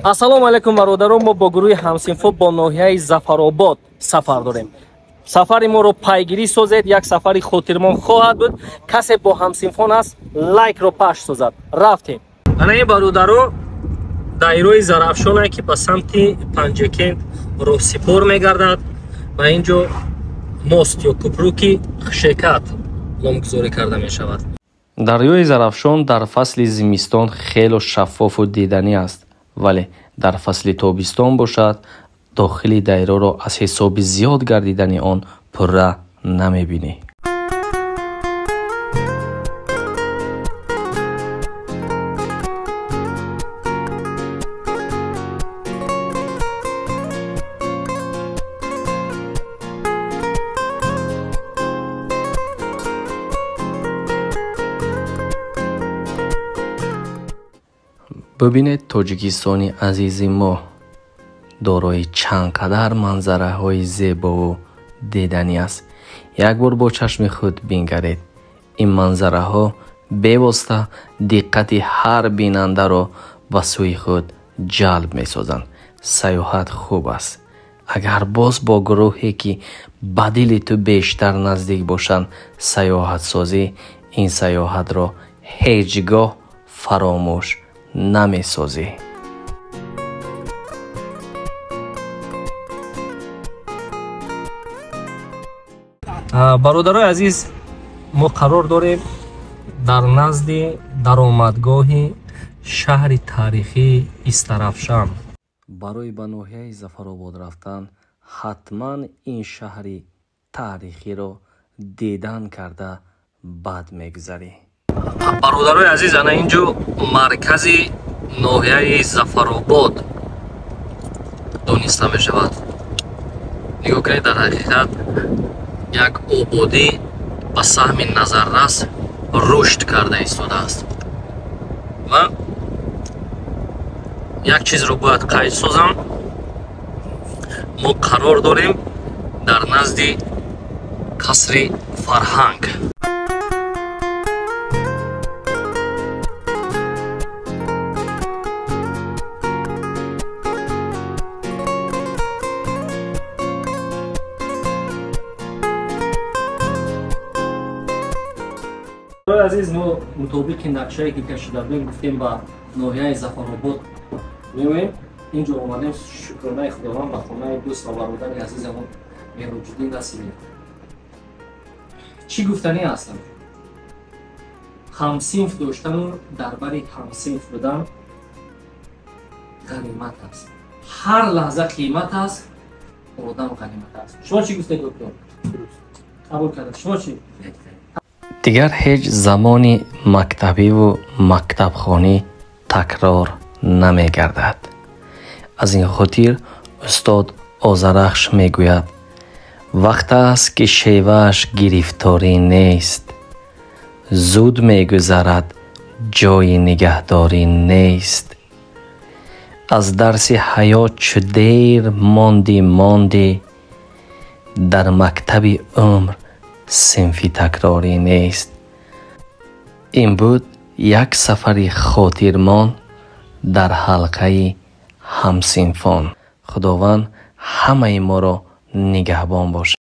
ассалому алайкум бародарон, мо бо гурӯҳи ҳамсинфо бо ноҳияи Зафаробод сафар дорем. Сафари моро пайгирӣ созед, як сафари хотирмон хоҳад буд. Касе бо ҳамсинфон аст, лайкро паш созад. Рафтем. Ана ин бародаро дайрои Зарафшоне ки ба самти Панҷакент роҳсипор мегардад ва инҷо мост ё купруки Хушекат номгузорӣ карда мешавад. дарёи Зарафшон дар фасли зимистон хело шаффофу диданӣ аст, вале дар фасли тобистон бошад, дохили дайроро аз ҳисоби зиёд гардидани он пурра намебинӣ. бубинед тоҷикистони азизи мо дорои чанд қадар манзараҳои зебову диданӣ аст. як бор бо чашми худ бингаред. ин манзараҳо бевосита диққати ҳар бинандаро ба сӯи худ ҷалб месозанд. саёҳат хуб аст. агар боз бо гурӯҳе ки ба дили ту бештар наздик бошанд саёҳатсозӣ, ин саёҳатро ҳеҷ гоҳ фаромӯш намесозӣ. бародарои азиз, мо қарор дорем дар назди даромадгоҳи шаҳри таърихии Истарафшан. барои ба ноҳияи Зафаробод рафтан ҳатман ин шаҳри таърихиро дидан карда бад мегузарӣ. бародарои азиз, ана инҷо маркази ноҳияи Зафаробод дониста мешавад. нигоҳ кунед, дар ҳақиқат як ободӣ ба саҳми назаррас рушд карда истодааст. ва як чизро бояд қайд созам. мо қарор дорем дар назди қасри Фарҳанг. азиз, мо мутобиқи нақшае ки кашида будем гуфтем ба ноҳияи Зафаробод меоем. инҷо омадем шукронаи худованд ба хонаи дӯст ва бародари азизамон Меҳроҷуддин расидем. чӣ гуфтанӣ ҳастам? ҳамсинф доштану дар бари ҳамсинф будан ғанимат аст. ҳар лаҳза қимат аст, одам ғанимат аст. шумо чӣ гуфтед доктор? қабул кардам. шумо чӣ? дигар ҳеҷ замони мактабиву мактабхонӣ такрор намегардад. аз ин хотир устод Озарахш мегӯяд: вақт аст ки шевааш гирифторӣ нест, зуд мегузарад, ҷои нигаҳдорӣ нест. аз дарси ҳаёт чу дер мондӣ, дар мактаби умр синфи такрорӣ нест. ин буд як сафари хотирмон дар ҳалқаи ҳамсинфон. худованд ҳамаи моро нигаҳбон бошад.